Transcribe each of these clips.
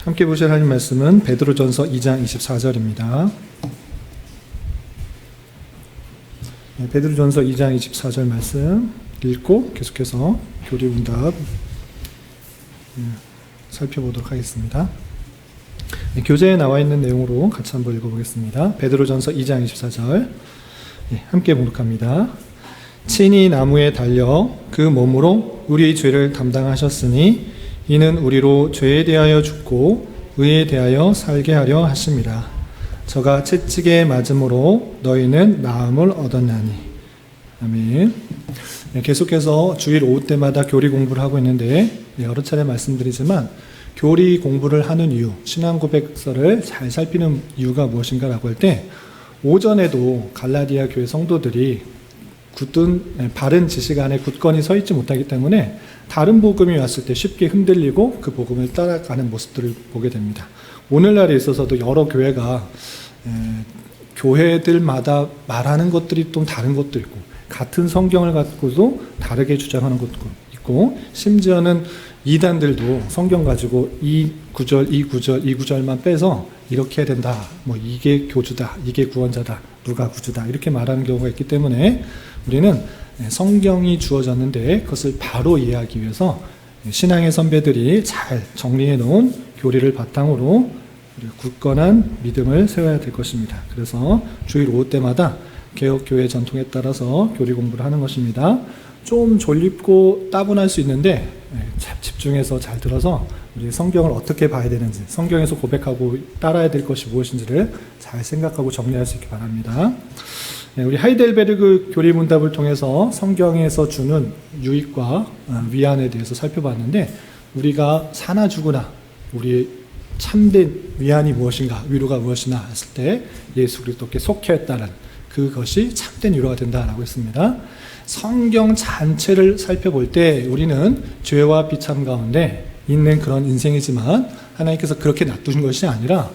함께 보실 하나님 말씀은 베드로전서 2장 24절입니다. 베드로전서 2장 24절 말씀 읽고 계속해서 교리문답 살펴보도록 하겠습니다. 교재에 나와 있는 내용으로 같이 한번 읽어보겠습니다. 베드로전서 2장 24절 함께 봉독합니다. 친히 나무에 달려 그 몸으로 우리의 죄를 담당하셨으니 이는 우리로 죄에 대하여 죽고 의에 대하여 살게 하려 하심이라. 저가 채찍에 맞음으로 너희는 나음을 얻었나니. 아멘. 계속해서 주일 오후 때마다 교리 공부를 하고 있는데 여러 차례 말씀드리지만 교리 공부를 하는 이유, 신앙 고백서를 잘 살피는 이유가 무엇인가라고 할 때 오전에도 갈라디아 교회 성도들이 바른 지식 안에 굳건히 서 있지 못하기 때문에 다른 복음이 왔을 때 쉽게 흔들리고 그 복음을 따라가는 모습들을 보게 됩니다. 오늘날에 있어서도 여러 교회가 교회들마다 말하는 것들이 좀 다른 것도 있고 같은 성경을 갖고도 다르게 주장하는 것도 있고 심지어는 이단들도 성경 가지고 이 구절만 빼서 이렇게 해야 된다. 이게 교주다. 이게 구원자다. 누가 구주다. 이렇게 말하는 경우가 있기 때문에 우리는 성경이 주어졌는데 그것을 바로 이해하기 위해서 신앙의 선배들이 잘 정리해 놓은 교리를 바탕으로 굳건한 믿음을 세워야 될 것입니다. 그래서 주일 오후 때마다 개혁교회 전통에 따라서 교리 공부를 하는 것입니다. 좀 졸립고 따분할 수 있는데 집중해서 잘 들어서 우리 성경을 어떻게 봐야 되는지, 성경에서 고백하고 따라야 될 것이 무엇인지를 잘 생각하고 정리할 수 있기 바랍니다. 우리 하이델베르그 교리문답을 통해서 성경에서 주는 유익과 위안에 대해서 살펴봤는데 우리가 사나 죽으나 우리의 참된 위안이 무엇인가, 위로가 무엇이나 했을 때 예수 그리스도께 속했다는 그것이 참된 위로가 된다라고 했습니다. 성경 전체를 살펴볼 때 우리는 죄와 비참 가운데 있는 그런 인생이지만 하나님께서 그렇게 놔두신 것이 아니라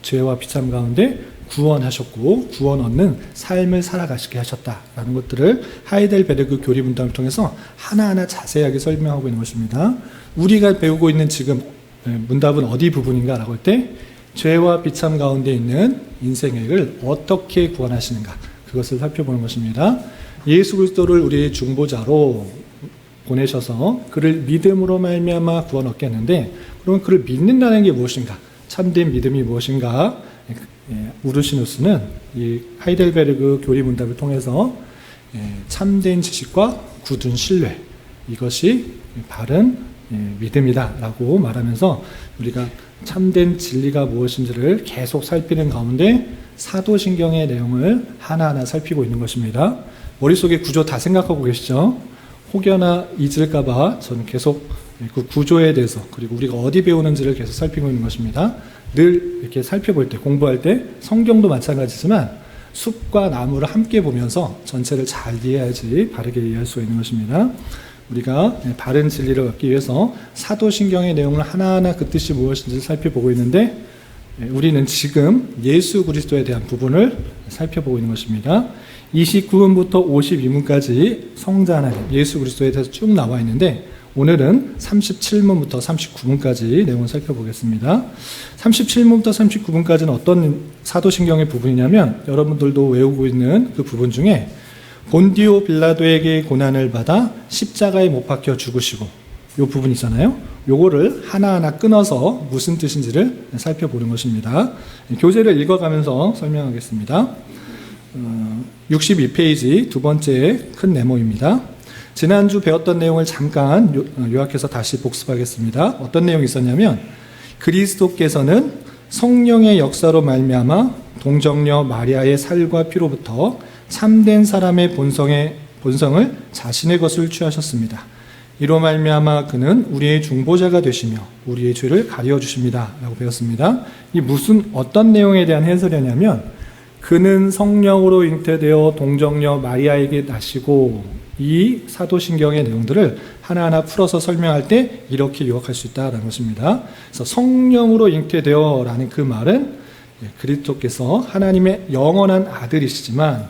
죄와 비참 가운데 구원하셨고 구원 얻는 삶을 살아가시게 하셨다라는 것들을 하이델베르그 교리문답을 통해서 하나하나 자세하게 설명하고 있는 것입니다. 우리가 배우고 있는 지금 문답은 어디 부분인가 라고 할 때 죄와 비참 가운데 있는 인생을 어떻게 구원하시는가 그것을 살펴보는 것입니다. 예수 그리스도를 우리의 중보자로 보내셔서 그를 믿음으로 말미암아 구원 얻게 했는데 그럼 그를 믿는다는 게 무엇인가? 참된 믿음이 무엇인가? 우르시누스는 이 하이델베르그 교리문답을 통해서 참된 지식과 굳은 신뢰 이것이 바른 믿음이다 라고 말하면서 우리가 참된 진리가 무엇인지를 계속 살피는 가운데 사도신경의 내용을 하나하나 살피고 있는 것입니다. 머릿속에 구조 다 생각하고 계시죠? 혹여나 잊을까봐 저는 계속 그 구조에 대해서 그리고 우리가 어디 배우는지를 계속 살피고 있는 것입니다. 늘 이렇게 살펴볼 때 공부할 때 성경도 마찬가지지만 숲과 나무를 함께 보면서 전체를 잘 이해해야지 바르게 이해할 수 있는 것입니다. 우리가 바른 진리를 얻기 위해서 사도신경의 내용을 하나하나 그 뜻이 무엇인지 살펴보고 있는데 우리는 지금 예수 그리스도에 대한 부분을 살펴보고 있는 것입니다. 29문부터 52문까지 성자 하나님 예수 그리스도에 대해서 쭉 나와 있는데 오늘은 37문부터 39문까지 내용을 살펴보겠습니다. 37문부터 39문까지는 어떤 사도신경의 부분이냐면 여러분들도 외우고 있는 그 부분 중에 본디오 빌라도에게 고난을 받아 십자가에 못 박혀 죽으시고 이 부분 있잖아요. 요거를 하나하나 끊어서 무슨 뜻인지를 살펴보는 것입니다. 교재를 읽어가면서 설명하겠습니다. 62페이지 두 번째 큰 네모입니다. 지난주 배웠던 내용을 잠깐 요약해서 다시 복습하겠습니다. 어떤 내용이 있었냐면 그리스도께서는 성령의 역사로 말미암아 동정녀 마리아의 살과 피로부터 참된 사람의 본성을 자신의 것을 취하셨습니다. 이로 말미암아 그는 우리의 중보자가 되시며 우리의 죄를 가려 주십니다. 라고 배웠습니다. 이 어떤 내용에 대한 해설이냐면 그는 성령으로 잉태되어 동정녀 마리아에게 나시고 이 사도신경의 내용들을 하나하나 풀어서 설명할 때 이렇게 요약할 수 있다는 것입니다. 그래서 성령으로 잉태되어라는 그 말은 그리스도께서 하나님의 영원한 아들이시지만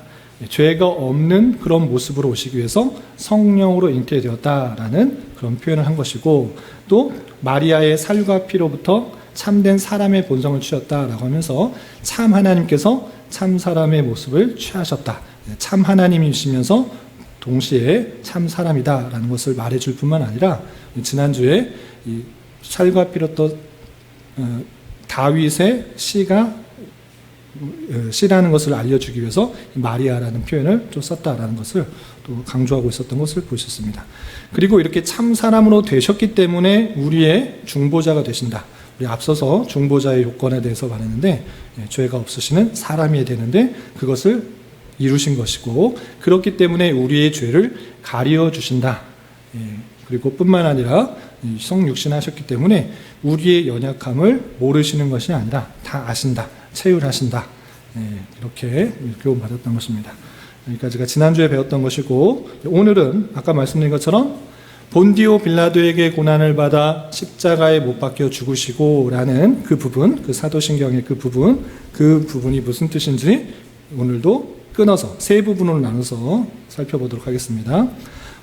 죄가 없는 그런 모습으로 오시기 위해서 성령으로 잉태되었다라는 그런 표현을 한 것이고 또 마리아의 살과 피로부터 참된 사람의 본성을 취했다라고 하면서 참 하나님께서 참 사람의 모습을 취하셨다. 참 하나님이시면서 동시에 참 사람이다라는 것을 말해줄 뿐만 아니라 지난주에 이 찰과 피렸던 다윗의 씨라는 것을 알려주기 위해서 마리아라는 표현을 좀 썼다라는 것을 또 강조하고 있었던 것을 볼 수 있습니다. 그리고 이렇게 참 사람으로 되셨기 때문에 우리의 중보자가 되신다. 우리 앞서서 중보자의 요건에 대해서 말했는데 죄가 없으시는 사람이 되는데 그것을 이루신 것이고 그렇기 때문에 우리의 죄를 가리워 주신다. 그리고 뿐만 아니라 성육신하셨기 때문에 우리의 연약함을 모르시는 것이 아니라 다 아신다. 체휼하신다. 이렇게 교훈받았던 것입니다. 여기까지가 지난주에 배웠던 것이고 오늘은 아까 말씀드린 것처럼 본디오 빌라도에게 고난을 받아 십자가에 못 박혀 죽으시고 라는 그 부분, 그 사도신경의 그 부분이 무슨 뜻인지 오늘도 끊어서 세 부분으로 나눠서 살펴보도록 하겠습니다.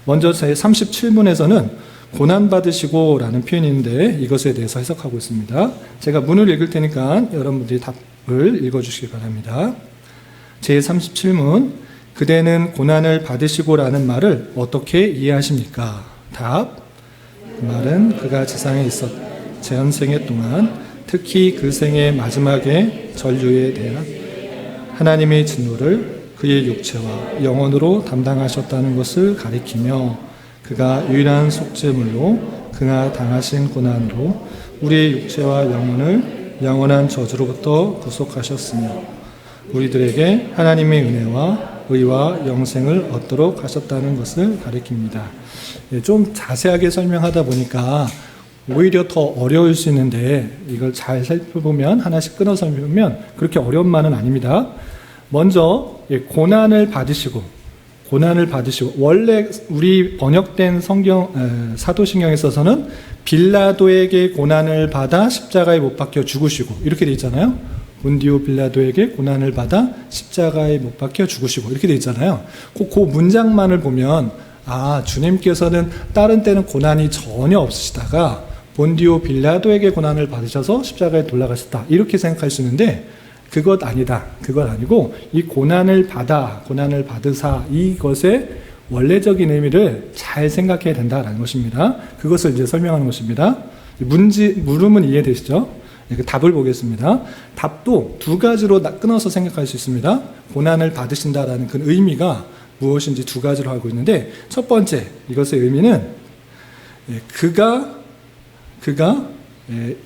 먼저 제 37문에서는 고난받으시고 라는 표현이 있는데 이것에 대해서 해석하고 있습니다. 제가 문을 읽을 테니까 여러분들이 답을 읽어주시기 바랍니다. 제 37문, 그대는 고난을 받으시고 라는 말을 어떻게 이해하십니까? 답, 그 말은 그가 지상에 있었 재현생애 동안 특히 그 생의 마지막에 전류에 대한 하나님의 진노를 그의 육체와 영혼으로 담당하셨다는 것을 가리키며 그가 유일한 속죄물로 그가 당하신 고난으로 우리의 육체와 영혼을 영원한 저주로부터 구속하셨으며 우리들에게 하나님의 은혜와 의와 영생을 얻도록 하셨다는 것을 가리킵니다. 좀 자세하게 설명하다 보니까 오히려 더 어려울 수 있는데 이걸 잘 살펴보면 하나씩 끊어서 살펴보면 그렇게 어려운 말은 아닙니다. 먼저 고난을 받으시고 원래 우리 번역된 성경 사도신경에 있어서는 빌라도에게 고난을 받아 십자가에 못 박혀 죽으시고 이렇게 돼 있잖아요. 본디오 빌라도에게 고난을 받아 십자가에 못 박혀 죽으시고 이렇게 돼 있잖아요. 그 문장만을 보면 주님께서는 다른 때는 고난이 전혀 없으시다가 본디오 빌라도에게 고난을 받으셔서 십자가에 돌아가셨다 이렇게 생각할 수 있는데 그것 아니다. 그것 아니고 이 고난을 받으사 이것의 원래적인 의미를 잘 생각해야 된다라는 것입니다. 그것을 이제 설명하는 것입니다. 물음은 이해되시죠? 답을 보겠습니다. 답도 두 가지로 끊어서 생각할 수 있습니다. 고난을 받으신다라는 그 의미가 무엇인지 두 가지로 알고 있는데 첫 번째 이것의 의미는 그가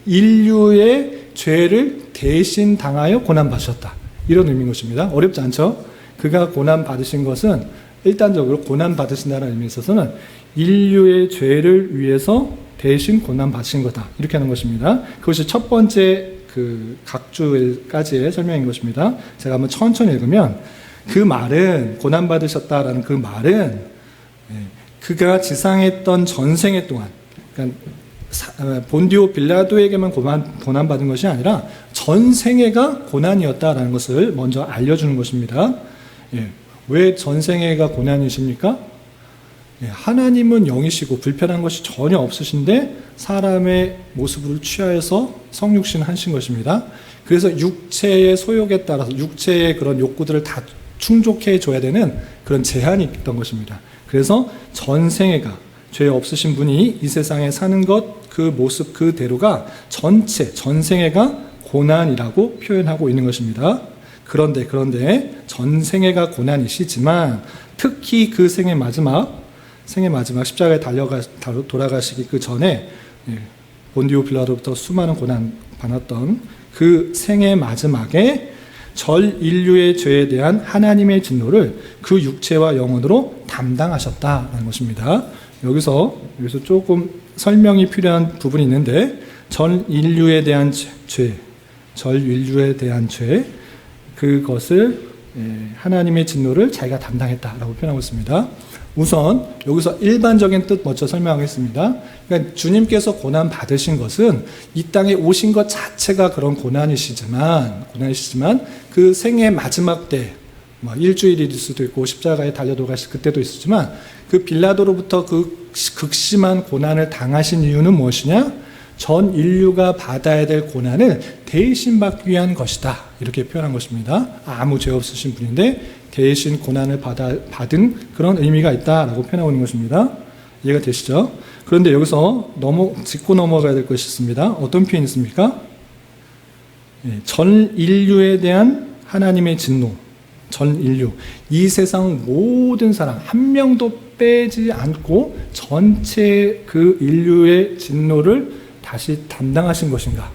인류의 죄를 대신 당하여 고난받으셨다. 이런 의미인 것입니다. 어렵지 않죠? 그가 고난받으신 것은 일단적으로 고난받으신다는 의미에 있어서는 인류의 죄를 위해서 대신 고난받으신 거다. 이렇게 하는 것입니다. 그것이 첫 번째 그 각주까지의 설명인 것입니다. 제가 한번 천천히 읽으면 그 말은 고난받으셨다라는 그 말은 그가 지상에 있던 전생애 동안 그러니까 본디오 빌라도에게만 고난받은 것이 아니라 전생애가 고난이었다라는 것을 먼저 알려주는 것입니다. 왜 전생애가 고난이십니까? 하나님은 영이시고 불편한 것이 전혀 없으신데 사람의 모습을 취하여서 성육신 하신 것입니다. 그래서 육체의 소욕에 따라서 육체의 그런 욕구들을 다 충족해 줘야 되는 그런 제한이 있던 것입니다. 그래서 전생애가 죄 없으신 분이 이 세상에 사는 것 그 모습 그대로가 전생애가 고난이라고 표현하고 있는 것입니다. 그런데 전생애가 고난이시지만 특히 그 생의 마지막 십자가에 돌아가시기 그 전에 본디오 빌라도부터 수많은 고난 받았던 그 생의 마지막에 전 인류의 죄에 대한 하나님의 진노를 그 육체와 영혼으로 담당하셨다는 것입니다. 여기서 조금 설명이 필요한 부분이 있는데 전 인류에 대한 죄 그것을 하나님의 진노를 자기가 담당했다라고 표현하고 있습니다. 우선 여기서 일반적인 뜻 먼저 설명하겠습니다. 그러니까 주님께서 고난 받으신 것은 이 땅에 오신 것 자체가 그런 고난이시지만 그 생의 마지막 때 일주일일 수도 있고 십자가에 달려 돌아가실 그때도 있었지만 그 빌라도로부터 그 극심한 고난을 당하신 이유는 무엇이냐? 전 인류가 받아야 될 고난을 대신 받기 위한 것이다. 이렇게 표현한 것입니다. 아무 죄 없으신 분인데 대신 고난을 받은 그런 의미가 있다라고 표현하고 있는 것입니다. 이해가 되시죠? 그런데 여기서 짚고 넘어가야 될 것이 있습니다. 어떤 표현이 있습니까? 전 인류에 대한 하나님의 진노, 전 인류, 이 세상 모든 사람 한 명도 빼지 않고 전체 그 인류의 진노를 다시 담당하신 것인가?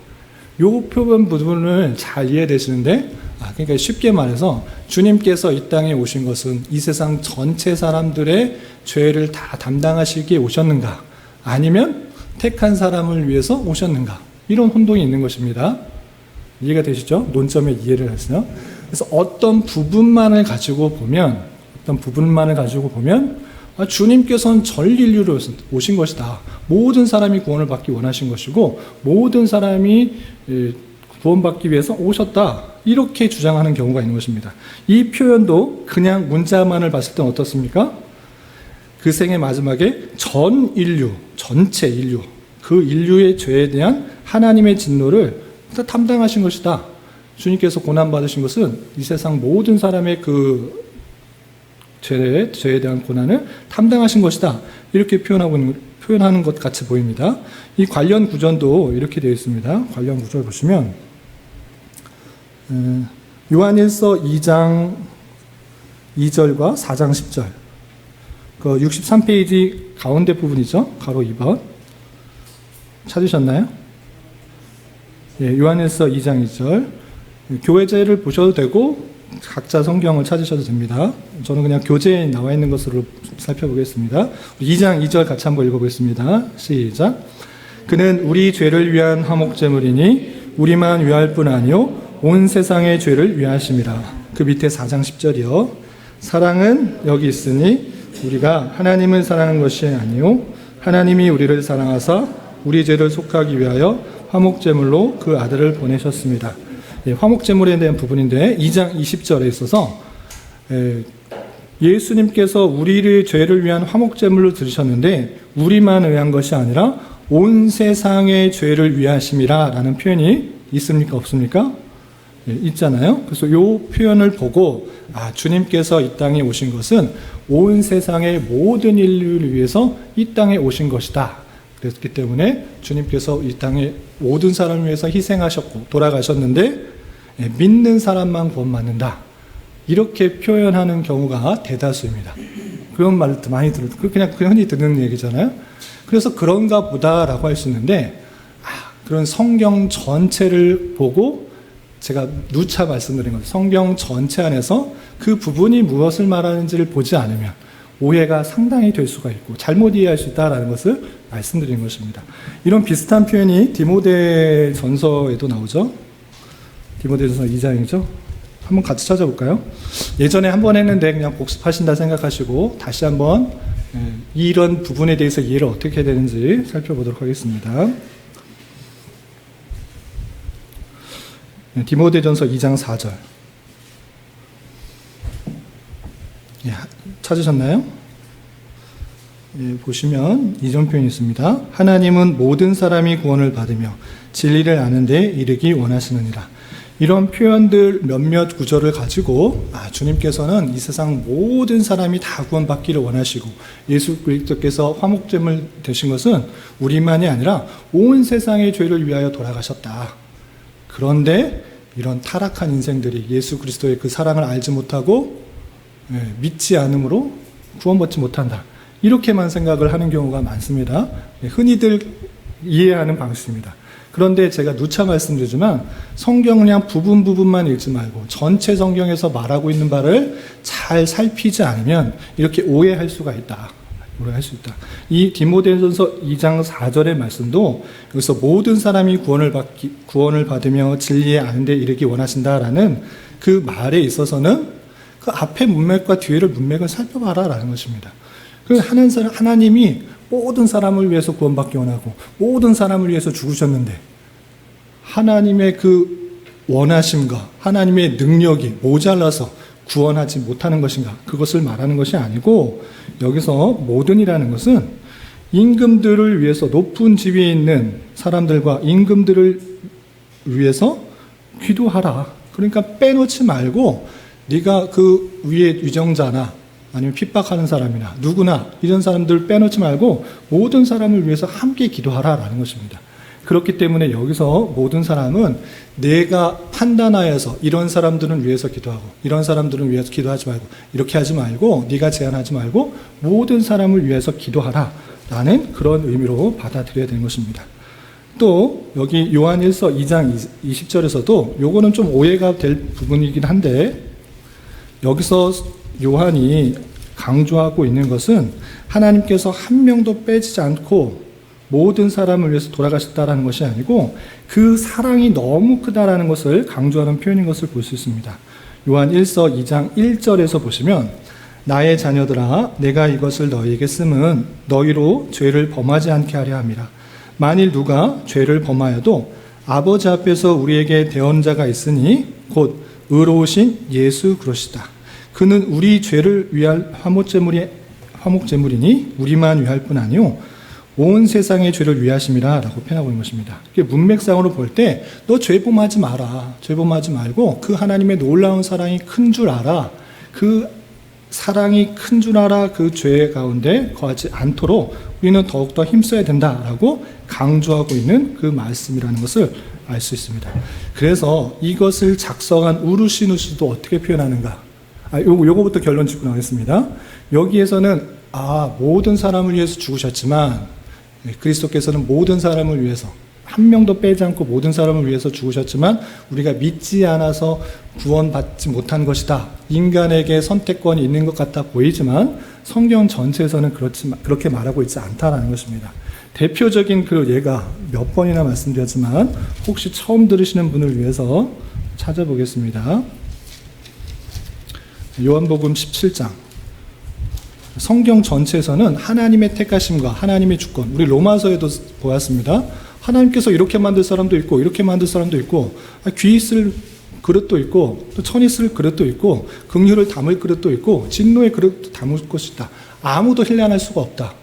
요 표현 부분을 잘 이해되시는데, 그러니까 쉽게 말해서 주님께서 이 땅에 오신 것은 이 세상 전체 사람들의 죄를 다 담당하시기에 오셨는가? 아니면 택한 사람을 위해서 오셨는가? 이런 혼동이 있는 것입니다. 이해가 되시죠? 논점의 이해를 하세요. 그래서 어떤 부분만을 가지고 보면 주님께서는 전 인류로 오신 것이다. 모든 사람이 구원을 받기 원하신 것이고 모든 사람이 구원받기 위해서 오셨다. 이렇게 주장하는 경우가 있는 것입니다. 이 표현도 그냥 문자만을 봤을 땐 어떻습니까? 그 생의 마지막에 전 인류, 전체 인류, 그 인류의 죄에 대한 하나님의 진노를 담당하신 것이다. 주님께서 고난받으신 것은 이 세상 모든 사람의 그 죄에 대한 고난을 담당하신 것이다. 이렇게 표현하는 것 같이 보입니다. 이 관련 구절도 이렇게 되어 있습니다. 관련 구절 보시면 요한일서 2장 2절과 4장 10절 그 63페이지 가운데 부분이죠. 가로 2번 찾으셨나요? 요한일서 2장 2절 교회제를 보셔도 되고 각자 성경을 찾으셔도 됩니다. 저는 그냥 교재에 나와 있는 것으로 살펴보겠습니다. 2장 2절 같이 한번 읽어보겠습니다. 시작. 그는 우리 죄를 위한 화목제물이니 우리만 위할 뿐 아니요 온 세상의 죄를 위하심이라. 그 밑에 4장 10절이요. 사랑은 여기 있으니 우리가 하나님을 사랑하는 것이 아니요 하나님이 우리를 사랑하사 우리 죄를 속하기 위하여 화목제물로 그 아들을 보내셨습니다. 화목제물에 대한 부분인데 2장 20절에 있어서 예수님께서 우리의 죄를 위한 화목제물로 들으셨는데 우리만 위한 것이 아니라 온 세상의 죄를 위하심이라 라는 표현이 있습니까? 없습니까? 있잖아요. 그래서 이 표현을 보고 주님께서 이 땅에 오신 것은 온 세상의 모든 인류를 위해서 이 땅에 오신 것이다. 그랬기 때문에 주님께서 이 땅에 모든 사람을 위해서 희생하셨고 돌아가셨는데 믿는 사람만 구원받는다. 이렇게 표현하는 경우가 대다수입니다. 그런 말도 많이 그냥 흔히 듣는 얘기잖아요. 그래서 그런가 보다라고 할 수 있는데 그런 성경 전체를 보고 제가 누차 말씀드린 것, 성경 전체 안에서 그 부분이 무엇을 말하는지를 보지 않으면 오해가 상당히 될 수가 있고 잘못 이해할 수 있다는 것을 말씀드리는 것입니다. 이런 비슷한 표현이 디모데전서에도 나오죠. 디모데전서 2장이죠. 한번 같이 찾아볼까요? 예전에 한번 했는데 그냥 복습하신다 생각하시고 다시 한번 이런 부분에 대해서 이해를 어떻게 해야 되는지 살펴보도록 하겠습니다. 디모데전서 2장 4절 찾으셨나요? 보시면 이런 표현이 있습니다. 하나님은 모든 사람이 구원을 받으며 진리를 아는 데 이르기 원하시느니라. 이런 표현들 몇몇 구절을 가지고 주님께서는 이 세상 모든 사람이 다 구원받기를 원하시고 예수 그리스도께서 화목제물 되신 것은 우리만이 아니라 온 세상의 죄를 위하여 돌아가셨다. 그런데 이런 타락한 인생들이 예수 그리스도의 그 사랑을 알지 못하고 믿지 않음으로 구원받지 못한다. 이렇게만 생각을 하는 경우가 많습니다. 흔히들 이해하는 방식입니다. 그런데 제가 누차 말씀드리지만 성경을 그냥 부분만 읽지 말고 전체 성경에서 말하고 있는 바를 잘 살피지 않으면 이렇게 오해할 수가 있다. 오해할 수 있다. 이 디모데전서 2장 4절의 말씀도 여기서 모든 사람이 구원을 받으며 진리에 아는 데 이르기 원하신다라는 그 말에 있어서는 그 앞에 문맥과 뒤를 문맥을 살펴봐라라는 것입니다. 그 하나님이 모든 사람을 위해서 구원받기 원하고 모든 사람을 위해서 죽으셨는데 하나님의 그 원하심과 하나님의 능력이 모자라서 구원하지 못하는 것인가? 그것을 말하는 것이 아니고 여기서 모든이라는 것은 임금들을 위해서, 높은 지위에 있는 사람들과 임금들을 위해서 기도하라. 그러니까 빼놓지 말고 네가 그 위에 위정자나 아니면 핍박하는 사람이나 누구나 이런 사람들 빼놓지 말고 모든 사람을 위해서 함께 기도하라라는 것입니다. 그렇기 때문에 여기서 모든 사람은 내가 판단하여서 이런 사람들은 위해서 기도하고 이런 사람들은 위해서 기도하지 말고 이렇게 하지 말고, 네가 제한하지 말고 모든 사람을 위해서 기도하라라는 그런 의미로 받아들여야 되는 것입니다. 또 여기 요한 1서 2장 20절에서도 요거는 좀 오해가 될 부분이긴 한데, 여기서 요한이 강조하고 있는 것은 하나님께서 한 명도 빼지지 않고 모든 사람을 위해서 돌아가셨다라는 것이 아니고 그 사랑이 너무 크다라는 것을 강조하는 표현인 것을 볼 수 있습니다. 요한 1서 2장 1절에서 보시면, 나의 자녀들아 내가 이것을 너희에게 쓰면 너희로 죄를 범하지 않게 하려 함이라. 만일 누가 죄를 범하여도 아버지 앞에서 우리에게 대언자가 있으니 곧 의로우신 예수 그리스도시다. 그는 우리 죄를 위할 화목제물이니 우리만 위할 뿐 아니요 온 세상의 죄를 위하심이라 라고 표현하고 있는 것입니다. 문맥상으로 볼 때 너 죄 범하지 마라. 죄 범하지 말고 그 하나님의 놀라운 사랑이 큰 줄 알아. 그 사랑이 큰 줄 알아. 그 죄 가운데 거하지 않도록 우리는 더욱더 힘써야 된다라고 강조하고 있는 그 말씀이라는 것을 알 수 있습니다. 그래서 이것을 작성한 우르시누스도 어떻게 표현하는가? 요거부터 결론 짓고 나가겠습니다. 여기에서는 모든 사람을 위해서 죽으셨지만 그리스도께서는 모든 사람을 위해서 한 명도 빼지 않고 모든 사람을 위해서 죽으셨지만 우리가 믿지 않아서 구원받지 못한 것이다. 인간에게 선택권이 있는 것 같아 보이지만 성경 전체에서는 그렇게 말하고 있지 않다라는 것입니다. 대표적인 그 예가 몇 번이나 말씀드렸지만 혹시 처음 들으시는 분을 위해서 찾아보겠습니다. 요한복음 17장. 성경 전체에서는 하나님의 택하심과 하나님의 주권, 우리 로마서에도 보았습니다. 하나님께서 이렇게 만들 사람도 있고 이렇게 만들 사람도 있고, 귀 있을 그릇도 있고 또 천 있을 그릇도 있고 긍휼을 담을 그릇도 있고 진노의 그릇도 담을 것이다. 아무도 힐난할 수가 없다.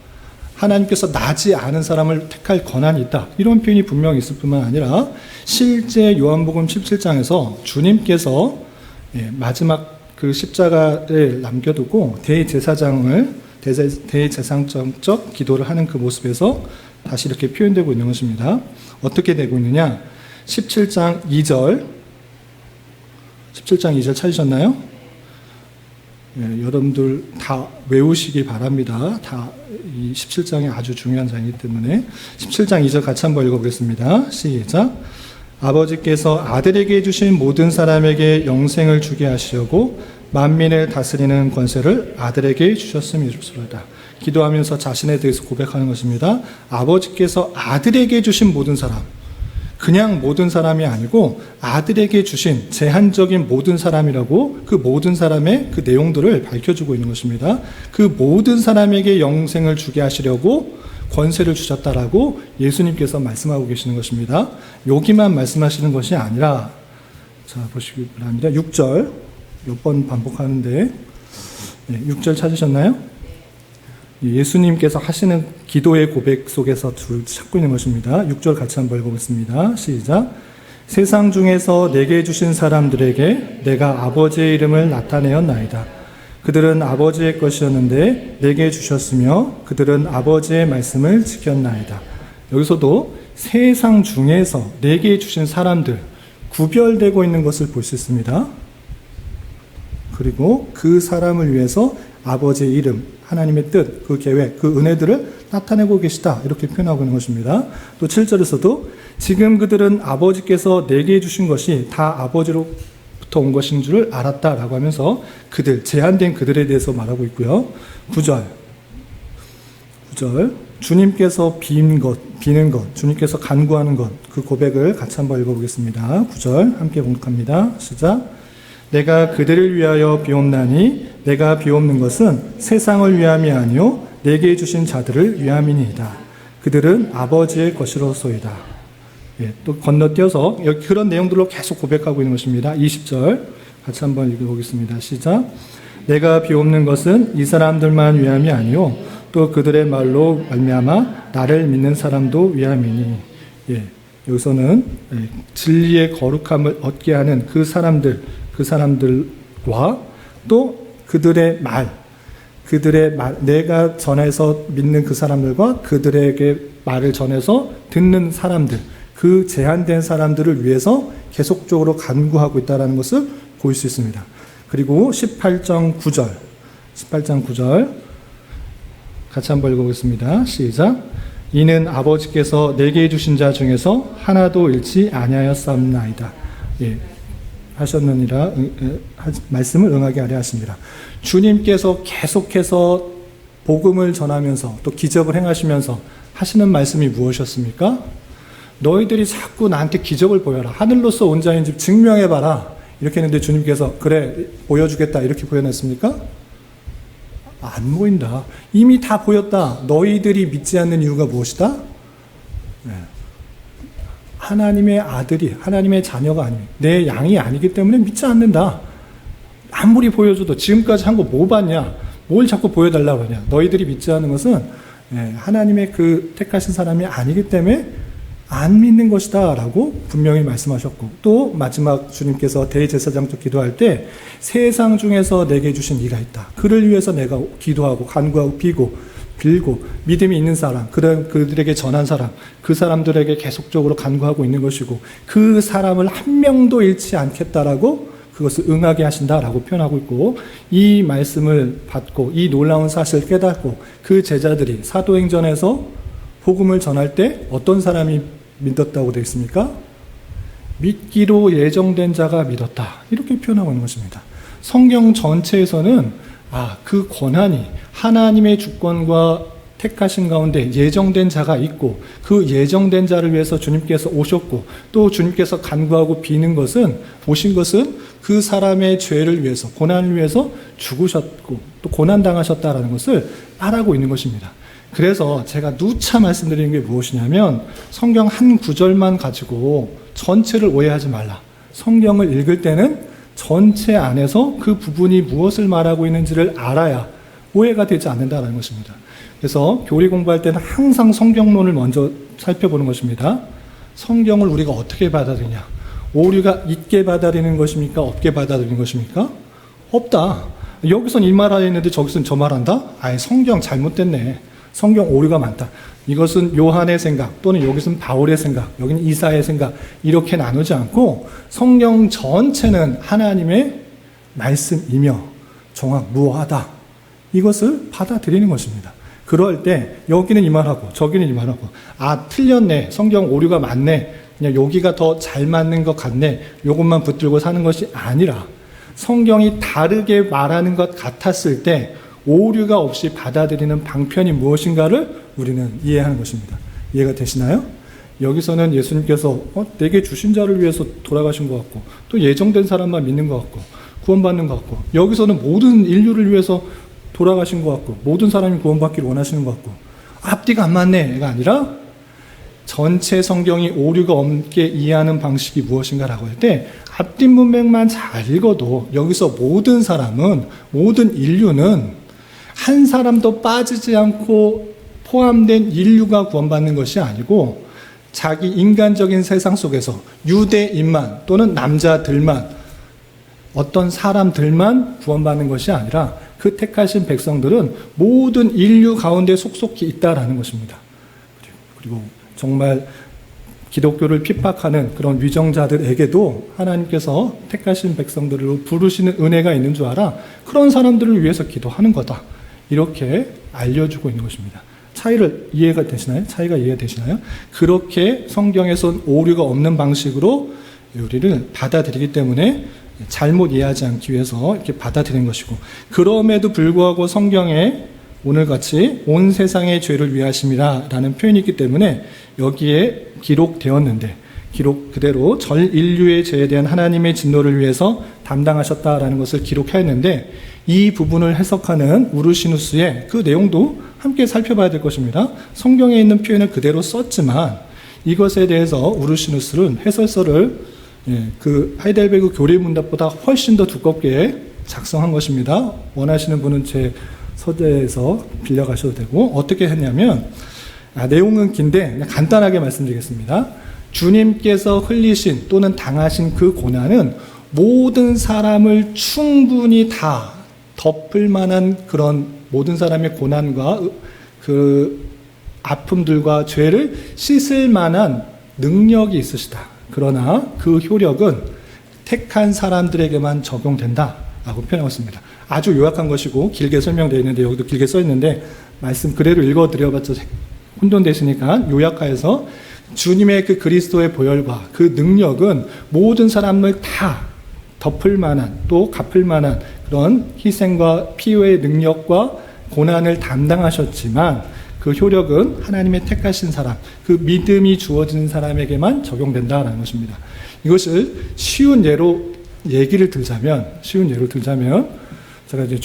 하나님께서 나지 않은 사람을 택할 권한이 있다. 이런 표현이 분명히 있을 뿐만 아니라 실제 요한복음 17장에서 주님께서 마지막 그 십자가를 남겨두고 대제사장적 기도를 하는 그 모습에서 다시 이렇게 표현되고 있는 것입니다. 어떻게 되고 있느냐? 17장 2절 찾으셨나요? 여러분들 다 외우시기 바랍니다. 다 이 17장이 아주 중요한 장이기 때문에 17장 2절 같이 한번 읽어보겠습니다. 시작. 아버지께서 아들에게 주신 모든 사람에게 영생을 주게 하시려고 만민을 다스리는 권세를 아들에게 주셨음이로다. 기도하면서 자신에 대해서 고백하는 것입니다. 아버지께서 아들에게 주신 모든 사람, 그냥 모든 사람이 아니고 아들에게 주신 제한적인 모든 사람이라고 그 모든 사람의 그 내용들을 밝혀주고 있는 것입니다. 그 모든 사람에게 영생을 주게 하시려고 권세를 주셨다라고 예수님께서 말씀하고 계시는 것입니다. 여기만 말씀하시는 것이 아니라, 자 보시기 바랍니다. 6절 몇 번 반복하는데 6절 찾으셨나요? 예수님께서 하시는 기도의 고백 속에서 찾고 있는 것입니다. 6절 같이 한번 읽어보겠습니다. 시작. 세상 중에서 내게 주신 사람들에게 내가 아버지의 이름을 나타내었나이다. 그들은 아버지의 것이었는데 내게 주셨으며 그들은 아버지의 말씀을 지켰나이다. 여기서도 세상 중에서 내게 주신 사람들 구별되고 있는 것을 볼 수 있습니다. 그리고 그 사람을 위해서 아버지의 이름, 하나님의 뜻, 그 계획, 그 은혜들을 나타내고 계시다. 이렇게 표현하고 있는 것입니다. 또 7절에서도 지금 그들은 아버지께서 내게 주신 것이 다 아버지로부터 온 것인 줄 알았다라고 하면서 그들, 제한된 그들에 대해서 말하고 있고요. 9절 주님께서 비는 것, 주님께서 간구하는 것, 그 고백을 같이 한번 읽어보겠습니다. 9절 함께 봉독합니다. 시작. 내가 그들을 위하여 비옵나니 내가 비옵는 것은 세상을 위함이 아니요 내게 주신 자들을 위함이니이다. 그들은 아버지의 것이로소이다. 또 건너뛰어서 여기 그런 내용들로 계속 고백하고 있는 것입니다. 20절 같이 한번 읽어보겠습니다. 시작. 내가 비옵는 것은 이 사람들만 위함이 아니요 또 그들의 말로 말미암아 나를 믿는 사람도 위함이니. 예, 여기서는 진리의 거룩함을 얻게 하는 그 사람들과 또 그들의 말, 내가 전해서 믿는 그 사람들과 그들에게 말을 전해서 듣는 사람들, 그 제한된 사람들을 위해서 계속적으로 간구하고 있다는 것을 볼 수 있습니다. 그리고 18장 9절 같이 한번 읽어보겠습니다. 시작. 이는 아버지께서 내게 주신 자 중에서 하나도 잃지 아니하였사옵나이다. 예, 하셨느니라 말씀을 응하게 하려 하십니다. 주님께서 계속해서 복음을 전하면서 또 기적을 행하시면서 하시는 말씀이 무엇이었습니까? 너희들이 자꾸 나한테 기적을 보여라. 하늘로서 온 자인 즉 증명해봐라. 이렇게 했는데 주님께서 그래 보여주겠다 이렇게 표현했습니까? 안 보인다. 이미 다 보였다. 너희들이 믿지 않는 이유가 무엇이다? 네. 하나님의 아들이 하나님의 자녀가 아니면 내 양이 아니기 때문에 믿지 않는다. 아무리 보여줘도 지금까지 한 거 뭐 봤냐? 뭘 자꾸 보여달라고 하냐? 너희들이 믿지 않는 것은 하나님의 그 택하신 사람이 아니기 때문에 안 믿는 것이다 라고 분명히 말씀하셨고, 또 마지막 주님께서 대제사장 때 기도할 때 세상 중에서 내게 주신 이가 있다. 그를 위해서 내가 기도하고 간구하고 빌고 믿음이 있는 사람, 그들에게 전한 사람, 그 사람들에게 계속적으로 간구하고 있는 것이고 그 사람을 한 명도 잃지 않겠다라고 그것을 응하게 하신다라고 표현하고 있고, 이 말씀을 받고 이 놀라운 사실을 깨닫고 그 제자들이 사도행전에서 복음을 전할 때 어떤 사람이 믿었다고 되어 있습니까? 믿기로 예정된 자가 믿었다. 이렇게 표현하고 있는 것입니다. 성경 전체에서는 그 권한이 하나님의 주권과 택하신 가운데 예정된 자가 있고 그 예정된 자를 위해서 주님께서 오셨고 또 주님께서 간구하고 비는 것은 오신 것은 그 사람의 죄를 위해서 고난을 위해서 죽으셨고 또 고난당하셨다라는 것을 말하고 있는 것입니다. 그래서 제가 누차 말씀드리는 게 무엇이냐면 성경 한 구절만 가지고 전체를 오해하지 말라. 성경을 읽을 때는 전체 안에서 그 부분이 무엇을 말하고 있는지를 알아야 오해가 되지 않는다는 것입니다. 그래서 교리 공부할 때는 항상 성경론을 먼저 살펴보는 것입니다. 성경을 우리가 어떻게 받아들이냐? 오류가 있게 받아들이는 것입니까? 없게 받아들이는 것입니까? 없다. 여기선 이 말 하였는데 저기선 저 말한다? 성경 잘못됐네. 성경 오류가 많다. 이것은 요한의 생각 또는 여기서는 바울의 생각, 여기는 이사야의 생각 이렇게 나누지 않고 성경 전체는 하나님의 말씀이며 정확무하다. 이것을 받아들이는 것입니다. 그럴 때 여기는 이 말하고 저기는 이 말하고 틀렸네. 성경 오류가 많네. 그냥 여기가 더 잘 맞는 것 같네. 이것만 붙들고 사는 것이 아니라 성경이 다르게 말하는 것 같았을 때 오류가 없이 받아들이는 방편이 무엇인가를 우리는 이해하는 것입니다. 이해가 되시나요? 여기서는 예수님께서 내게 주신 자를 위해서 돌아가신 것 같고 또 예정된 사람만 믿는 것 같고 구원받는 것 같고 여기서는 모든 인류를 위해서 돌아가신 것 같고 모든 사람이 구원받기를 원하시는 것 같고 앞뒤가 안 맞네가 아니라 전체 성경이 오류가 없게 이해하는 방식이 무엇인가라고 할 때 앞뒤 문맥만 잘 읽어도 여기서 모든 사람은 모든 인류는 한 사람도 빠지지 않고 포함된 인류가 구원받는 것이 아니고 자기 인간적인 세상 속에서 유대인만 또는 남자들만 어떤 사람들만 구원받는 것이 아니라 그 택하신 백성들은 모든 인류 가운데 속속히 있다라는 것입니다. 그리고 정말 기독교를 핍박하는 그런 위정자들에게도 하나님께서 택하신 백성들을 부르시는 은혜가 있는 줄 알아. 그런 사람들을 위해서 기도하는 거다. 이렇게 알려주고 있는 것입니다. 이해가 되시나요? 그렇게 성경에선 오류가 없는 방식으로 우리를 받아들이기 때문에 잘못 이해하지 않기 위해서 이렇게 받아들이는 것이고, 그럼에도 불구하고 성경에 오늘같이 온 세상의 죄를 위하심이라 라는 표현이 있기 때문에 여기에 기록되었는데 기록 그대로 전 인류의 죄에 대한 하나님의 진노를 위해서 담당하셨다라는 것을 기록했는데 이 부분을 해석하는 우르시누스의 그 내용도 함께 살펴봐야 될 것입니다. 성경에 있는 표현을 그대로 썼지만 이것에 대해서 우르시누스는 해설서를 그 하이델베르그 교리문답보다 훨씬 더 두껍게 작성한 것입니다. 원하시는 분은 제 서재에서 빌려가셔도 되고, 어떻게 했냐면, 내용은 긴데 그냥 간단하게 말씀드리겠습니다. 주님께서 흘리신 또는 당하신 그 고난은 모든 사람을 충분히 다 덮을 만한 그런 모든 사람의 고난과 그 아픔들과 죄를 씻을 만한 능력이 있으시다. 그러나 그 효력은 택한 사람들에게만 적용된다라고 표현하고 있습니다. 아주 요약한 것이고 길게 설명되어 있는데 여기도 길게 써 있는데 말씀 그대로 읽어드려봤자 혼돈되시니까 요약하여서 주님의 그 그리스도의 보혈과 그 능력은 모든 사람을 다 덮을 만한 또 갚을 만한 그런 희생과 피요의 능력과 고난을 담당하셨지만 그 효력은 하나님의 택하신 사람, 그 믿음이 주어지는 사람에게만 적용된다라는 것입니다. 이것을 쉬운 예로 들자면 제가 이제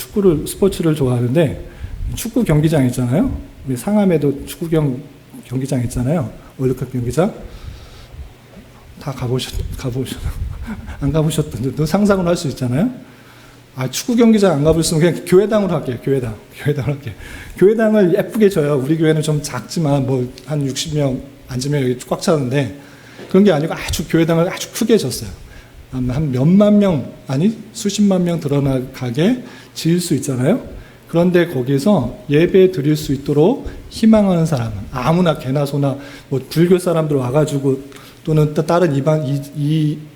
스포츠를 좋아하는데 축구 경기장 있잖아요. 우리 상암에도 축구 경기장 있잖아요. 월드컵 경기장. 다 안 가보셨던데 상상을 할 수 있잖아요. 축구 경기장 안 가보셨으면 그냥 교회당으로 할게요. 교회당으로 할게요. 교회당을 예쁘게 져요. 우리 교회는 좀 작지만 한 60명 앉으면 여기 꽉 차는데 그런 게 아니고 교회당을 아주 크게 졌어요. 한 몇만 명, 아니 수십만 명 드러나게 지을 수 있잖아요. 그런데 거기서 예배 드릴 수 있도록 희망하는 사람은 아무나 개나 소나 불교 사람들 와가지고 또는 다른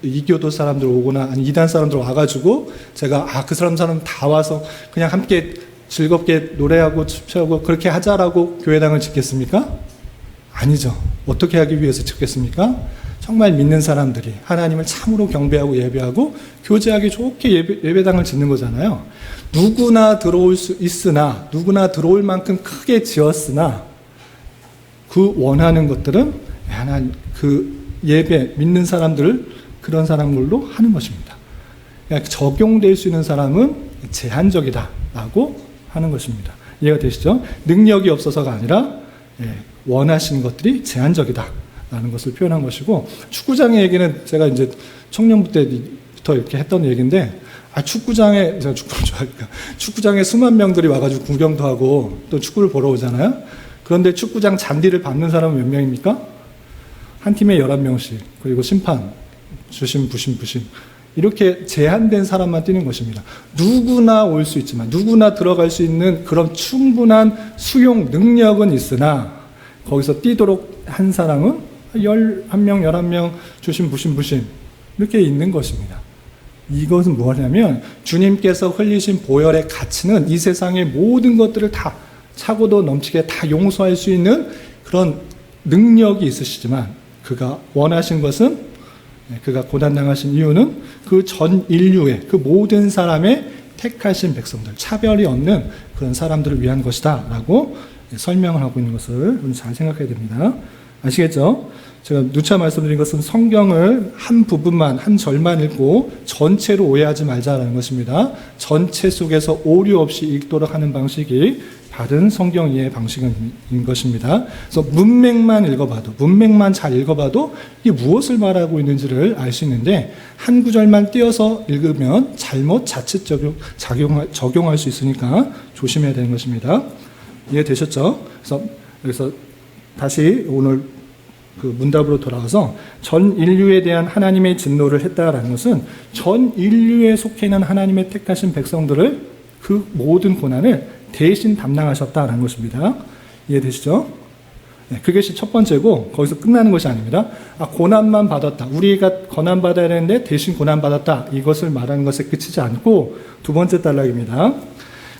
이교도 사람들 오거나 아니 이단 사람들 와가지고 제가 그 사람 다 와서 그냥 함께 즐겁게 노래하고 춤추고 그렇게 하자라고 교회당을 짓겠습니까? 아니죠. 어떻게 하기 위해서 짓겠습니까? 정말 믿는 사람들이 하나님을 참으로 경배하고 예배하고 교제하기 좋게 예배당을 짓는 거잖아요. 누구나 들어올 수 있으나 누구나 들어올 만큼 크게 지었으나 그 원하는 것들은 하나님 그 예배 믿는 사람들을 그런 사람들로 하는 것입니다. 그러니까 적용될 수 있는 사람은 제한적이다라고 하는 것입니다. 이해가 되시죠? 능력이 없어서가 아니라 원하시는 것들이 제한적이다라는 것을 표현한 것이고 축구장의 얘기는 제가 이제 청년부 때부터 이렇게 했던 얘기인데 축구장에 제가 축구를 좋아하니까 축구장에 수만 명들이 와가지고 구경도 하고 또 축구를 보러 오잖아요. 그런데 축구장 잔디를 밟는 사람은 몇 명입니까? 한 팀에 11명씩 그리고 심판 주심 부심 이렇게 제한된 사람만 뛰는 것입니다. 누구나 올 수 있지만 누구나 들어갈 수 있는 그런 충분한 수용 능력은 있으나 거기서 뛰도록 한 사람은 11명 11명 주심 부심 이렇게 있는 것입니다. 이것은 뭐냐면 주님께서 흘리신 보혈의 가치는 이 세상의 모든 것들을 다 차고도 넘치게 다 용서할 수 있는 그런 능력이 있으시지만 그가 원하신 것은 그가 고난당하신 이유는 그 전 인류의 그 모든 사람의 택하신 백성들 차별이 없는 그런 사람들을 위한 것이다 라고 설명을 하고 있는 것을 잘 생각해야 됩니다. 아시겠죠? 제가 누차 말씀드린 것은 성경을 한 부분만 한 절만 읽고 전체로 오해하지 말자라는 것입니다. 전체 속에서 오류 없이 읽도록 하는 방식이 바른 성경 이해 방식인 것입니다. 그래서 문맥만 잘 읽어봐도 이게 무엇을 말하고 있는지를 알 수 있는데 한 구절만 띄어서 읽으면 자칫 적용할 수 있으니까 조심해야 되는 것입니다. 이해되셨죠? 그래서 다시 오늘 그 문답으로 돌아가서 전 인류에 대한 하나님의 진노를 했다라는 것은 전 인류에 속해 있는 하나님의 택하신 백성들을 그 모든 고난을 대신 담당하셨다라는 것입니다. 이해되시죠? 네, 그것이 첫 번째고 거기서 끝나는 것이 아닙니다. 고난만 받았다. 우리가 고난받아야 되는데 대신 고난받았다. 이것을 말하는 것에 그치지 않고 두 번째 단락입니다.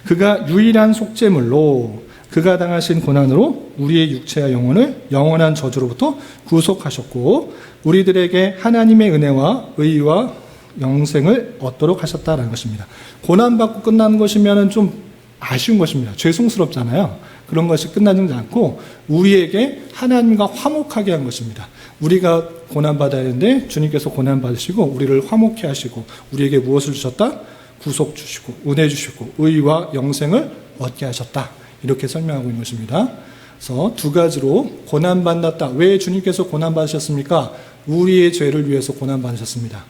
그가 유일한 속죄물로 그가 당하신 고난으로 우리의 육체와 영혼을 영원한 저주로부터 구속하셨고 우리들에게 하나님의 은혜와 의와 영생을 얻도록 하셨다라는 것입니다. 고난받고 끝나는 것이면 좀 아쉬운 것입니다. 죄송스럽잖아요. 그런 것이 끝나지 않고 우리에게 하나님과 화목하게 한 것입니다. 우리가 고난받아야 하는데 주님께서 고난받으시고 우리를 화목해 하시고 우리에게 무엇을 주셨다? 구속 주시고 은혜 주시고 의와 영생을 얻게 하셨다. 이렇게 설명하고 있는 것입니다. 그래서 두 가지로 고난받았다. 왜 주님께서 고난받으셨습니까? 우리의 죄를 위해서 고난받으셨습니다.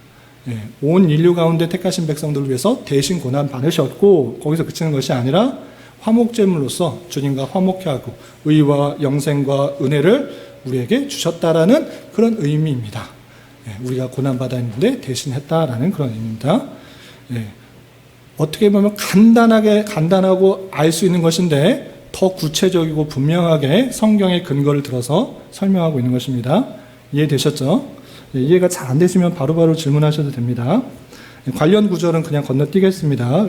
온 인류 가운데 택하신 백성들을 위해서 대신 고난받으셨고 거기서 그치는 것이 아니라 화목제물로서 주님과 화목케 하고 의와 영생과 은혜를 우리에게 주셨다라는 그런 의미입니다. 우리가 고난받아 있는데 대신했다라는 그런 의미입니다. 어떻게 보면 간단하고 알 수 있는 것인데 더 구체적이고 분명하게 성경의 근거를 들어서 설명하고 있는 것입니다. 이해되셨죠? 이해가 잘 안 되시면 바로바로 질문하셔도 됩니다. 관련 구절은 그냥 건너뛰겠습니다.